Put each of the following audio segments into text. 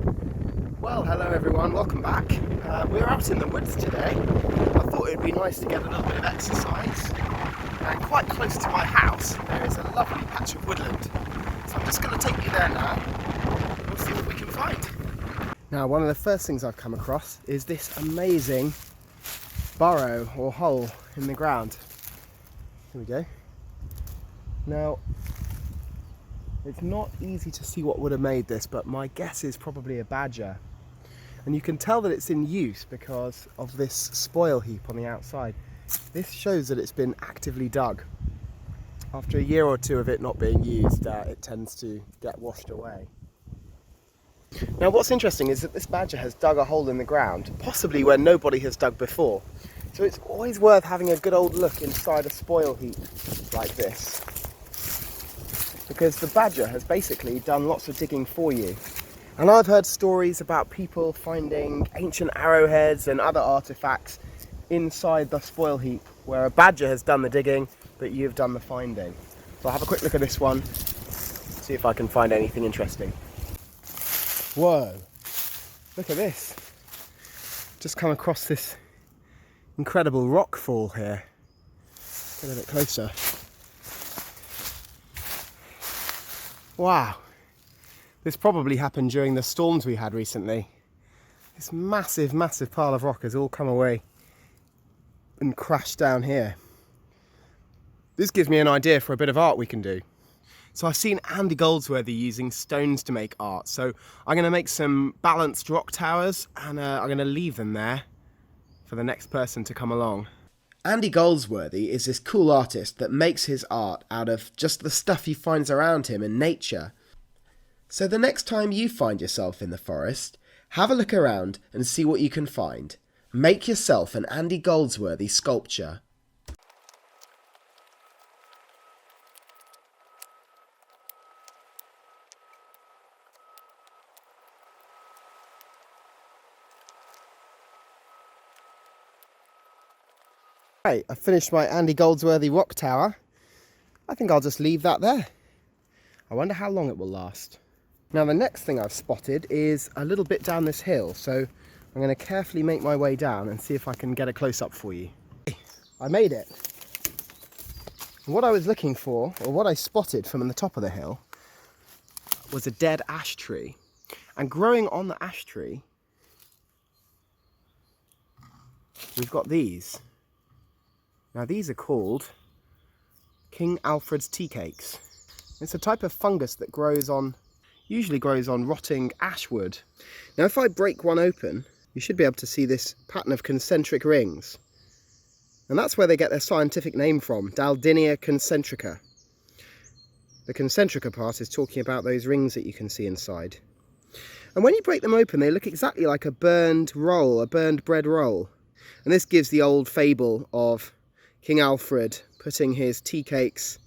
Well, hello everyone, welcome back. We're out in the woods today. I thought it'd be nice to get a little bit of exercise. And quite close to my house, there is a lovely patch of woodland. So I'm just going to take you there now. We'll see what we can find. Now, one of the first things I've come across is this amazing burrow or hole in the ground. Here we go. Now, it's not easy to see what would have made this, but my guess is probably a badger. And you can tell that it's in use because of this spoil heap on the outside. This shows that it's been actively dug. After a year or two of it not being used, it tends to get washed away. Now what's interesting is that this badger has dug a hole in the ground, possibly where nobody has dug before. So it's always worth having a good old look inside a spoil heap like this, because the badger has basically done lots of digging for you. And I've heard stories about people finding ancient arrowheads and other artifacts inside the spoil heap where a badger has done the digging but you've done the finding. So I'll have a quick look at this one, see if I can find anything interesting. Whoa, look at this. Just come across this incredible rock fall here. Get a bit closer. Wow. This probably happened during the storms we had recently. This massive, massive pile of rock has all come away and crashed down here. This gives me an idea for a bit of art we can do. So I've seen Andy Goldsworthy using stones to make art. So I'm going to make some balanced rock towers and I'm going to leave them there for the next person to come along. Andy Goldsworthy is this cool artist that makes his art out of just the stuff he finds around him in nature. So the next time you find yourself in the forest, have a look around and see what you can find. Make yourself an Andy Goldsworthy sculpture. Right, I've finished my Andy Goldsworthy rock tower. I think I'll just leave that there. I wonder how long it will last. Now the next thing I've spotted is a little bit down this hill, so I'm going to carefully make my way down and see if I can get a close-up for you. I made it. And what I was looking for, or what I spotted from the top of the hill, was a dead ash tree. And growing on the ash tree, we've got these. Now these are called King Alfred's tea cakes. It's a type of fungus that usually grows on rotting ash wood. Now if I break one open, you should be able to see this pattern of concentric rings. And that's where they get their scientific name from, Daldinia concentrica. The concentrica part is talking about those rings that you can see inside. And when you break them open, they look exactly like a burned roll, a burned bread roll. And this gives the old fable of King Alfred putting his tea cakes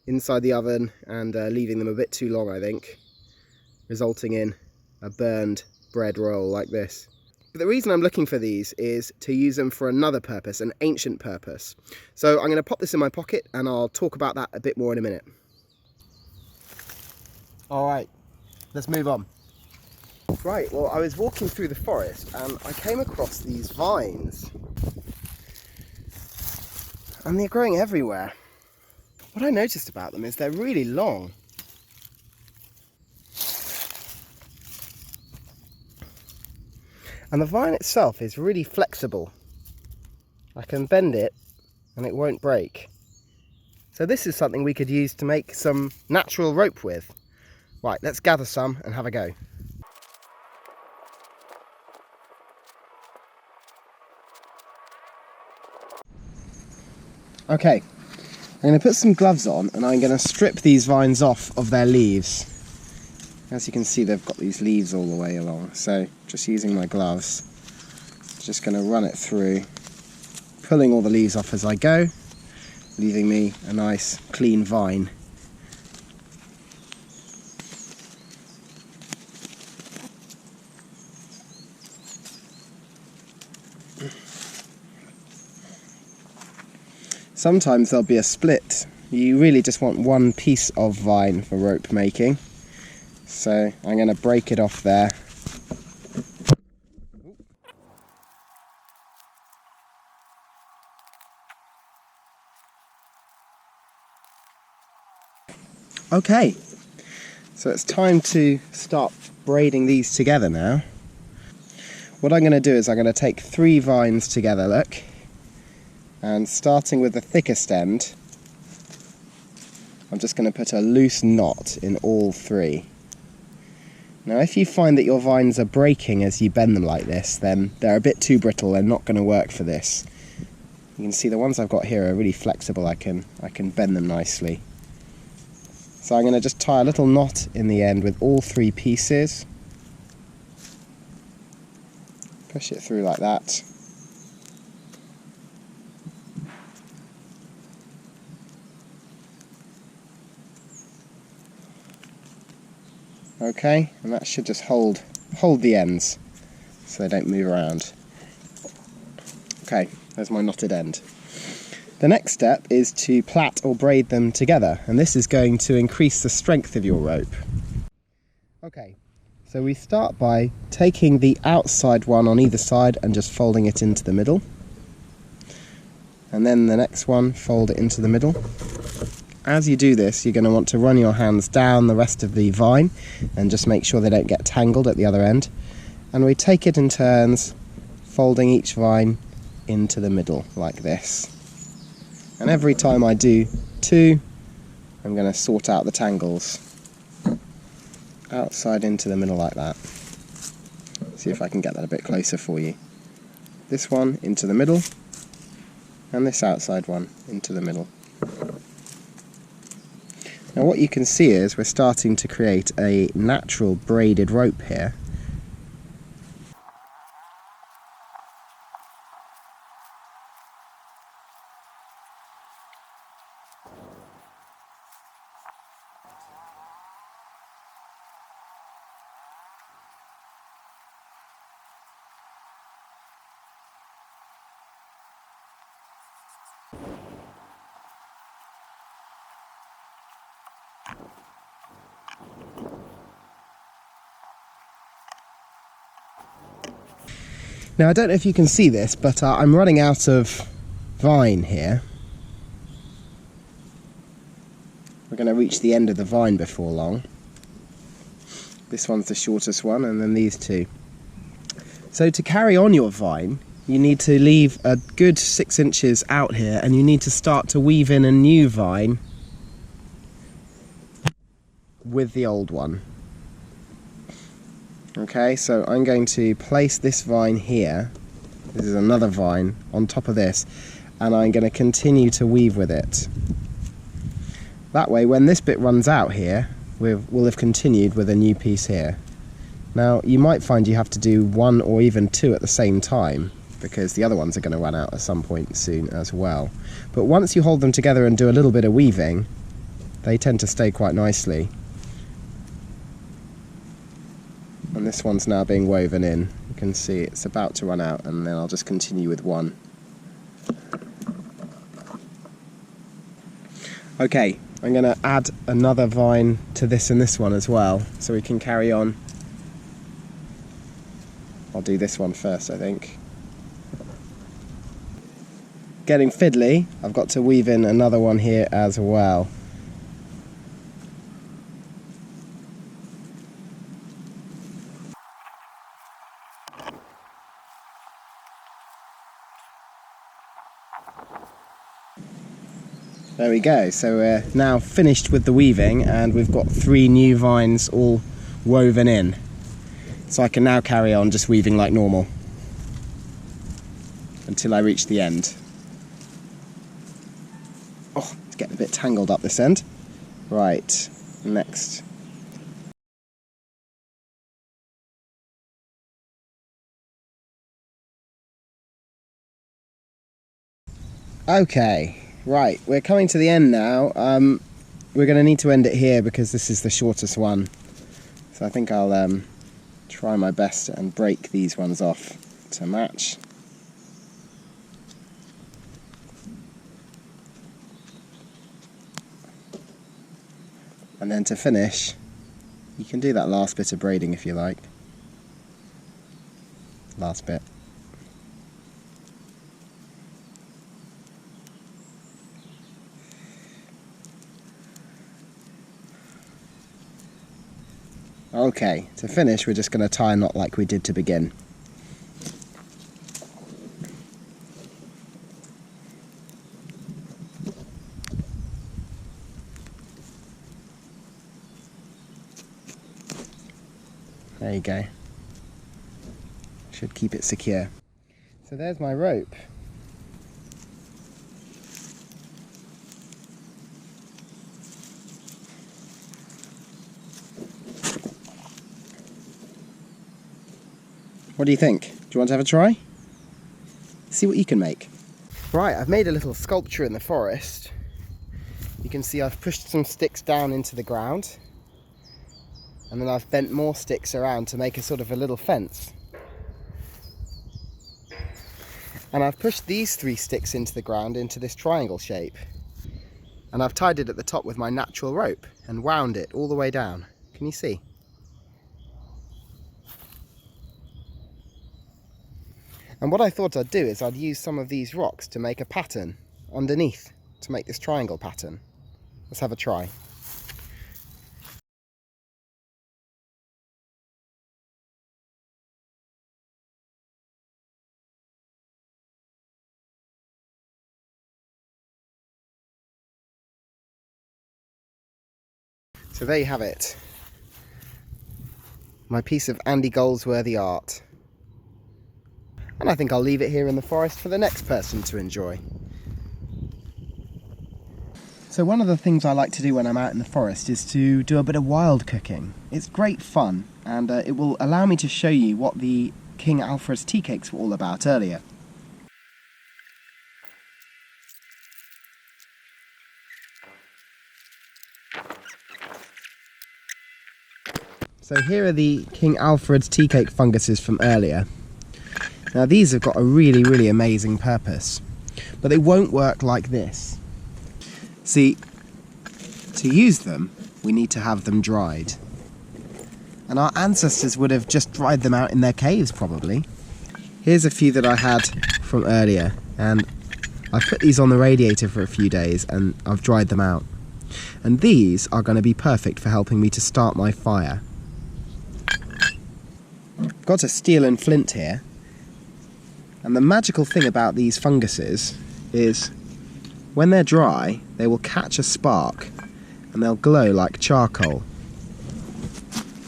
inside the oven and leaving them a bit too long, I think, resulting in a burned bread roll like this. But the reason I'm looking for these is to use them for another purpose, an ancient purpose. So I'm going to pop this in my pocket and I'll talk about that a bit more in a minute. Alright, let's move on. Right, well I was walking through the forest and I came across these vines. And they're growing everywhere. What I noticed about them is they're really long. And the vine itself is really flexible. I can bend it and it won't break. So this is something we could use to make some natural rope with. Right, let's gather some and have a go. Okay, I'm going to put some gloves on and I'm going to strip these vines off of their leaves. As you can see, they've got these leaves all the way along, so just using my gloves, just going to run it through, pulling all the leaves off as I go, leaving me a nice clean vine. Sometimes there'll be a split. You really just want one piece of vine for rope making. So I'm going to break it off there. Okay, so it's time to start braiding these together now. What I'm going to do is I'm going to take 3 vines together, look, and starting with the thickest end, I'm just going to put a loose knot in all 3. Now if you find that your vines are breaking as you bend them like this, then they're a bit too brittle, they're not going to work for this. You can see the ones I've got here are really flexible, I can bend them nicely. So I'm going to just tie a little knot in the end with all 3 pieces. Push it through like that. Okay, and that should just hold the ends so they don't move around. Okay, there's my knotted end. The next step is to plait or braid them together, and this is going to increase the strength of your rope. Okay, so we start by taking the outside one on either side and just folding it into the middle. And then the next one, fold it into the middle. As you do this, you're going to want to run your hands down the rest of the vine and just make sure they don't get tangled at the other end. And we take it in turns, folding each vine into the middle like this. And every time I do 2, I'm going to sort out the tangles. Outside into the middle like that. See if I can get that a bit closer for you. This one into the middle, and this outside one into the middle. Now what you can see is we're starting to create a natural braided rope here. Now I don't know if you can see this, but I'm running out of vine here. We're going to reach the end of the vine before long. This one's the shortest one, and then these 2. So to carry on your vine, you need to leave a good 6 inches out here, and you need to start to weave in a new vine with the old one. Okay, so I'm going to place this vine here, this is another vine, on top of this, and I'm going to continue to weave with it. That way, when this bit runs out here, we'll have continued with a new piece here. Now, you might find you have to do 1 or even 2 at the same time, because the other ones are going to run out at some point soon as well. But once you hold them together and do a little bit of weaving, they tend to stay quite nicely. And this one's now being woven in. You can see it's about to run out, and then I'll just continue with 1. Okay, I'm going to add another vine to this and this one as well, so we can carry on. I'll do this one first, I think. Getting fiddly, I've got to weave in another one here as well. There we go, so we're now finished with the weaving, and we've got 3 new vines all woven in. So I can now carry on just weaving like normal until I reach the end. Oh, it's getting a bit tangled up this end. Right, next. Okay. Right, we're coming to the end now. We're going to need to end it here because this is the shortest one. So I think I'll try my best and break these ones off to match. And then to finish, You can do that last bit of braiding if you like. Last bit. Okay, to finish we're just going to tie a knot like we did to begin. There you go. Should keep it secure. So there's my rope. What do you think? Do you want to have a try? See what you can make. Right, I've made a little sculpture in the forest. You can see I've pushed some sticks down into the ground, and then I've bent more sticks around to make a sort of a little fence. And I've pushed these 3 sticks into the ground into this triangle shape. And I've tied it at the top with my natural rope and wound it all the way down. Can you see? And what I thought I'd do is I'd use some of these rocks to make a pattern underneath to make this triangle pattern. Let's have a try. So there you have it. My piece of Andy Goldsworthy art. And I think I'll leave it here in the forest for the next person to enjoy. So one of the things I like to do when I'm out in the forest is to do a bit of wild cooking. It's great fun, and it will allow me to show you what the King Alfred's tea cakes were all about earlier. So here are the King Alfred's tea cake funguses from earlier. Now these have got a really amazing purpose, but they won't work like this. See, to use them, we need to have them dried. And our ancestors would have just dried them out in their caves, probably. Here's a few that I had from earlier, and I've put these on the radiator for a few days and I've dried them out. And these are going to be perfect for helping me to start my fire. I've got a steel and flint here. And the magical thing about these funguses is when they're dry, they will catch a spark and they'll glow like charcoal.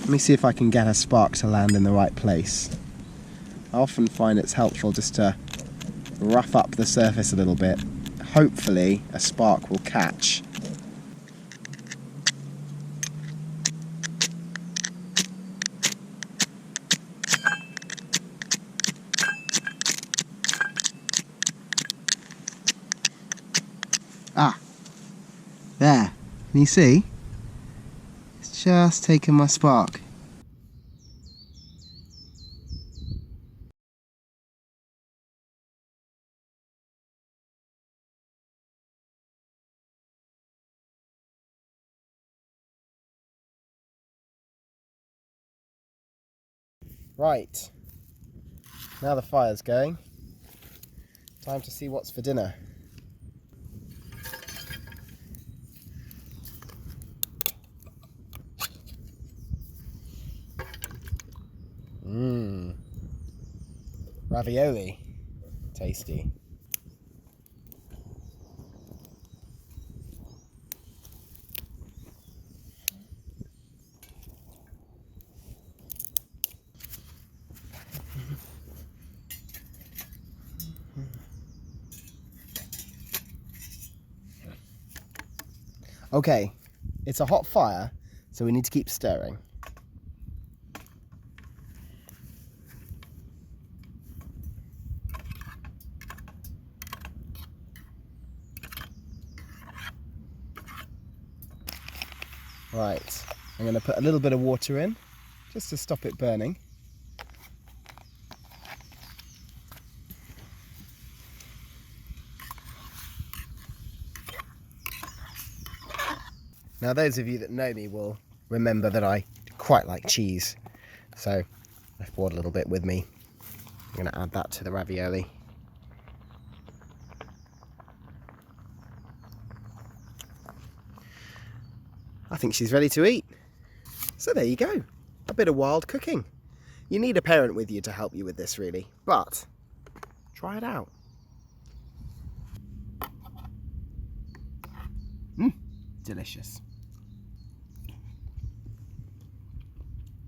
Let me see if I can get a spark to land in the right place. I often find it's helpful just to rough up the surface a little bit. Hopefully a spark will catch. Ah, there, can you see? It's just taken my spark. Right, now the fire's going. Time to see what's for dinner. Ravioli. Tasty. Okay, it's a hot fire, so we need to keep stirring. Right, I'm going to put a little bit of water in, just to stop it burning. Now those of you that know me will remember that I quite like cheese. So I've brought a little bit with me. I'm going to add that to the ravioli. I think she's ready to eat. So there you go, a bit of wild cooking. You need a parent with you to help you with this really, but try it out. Delicious.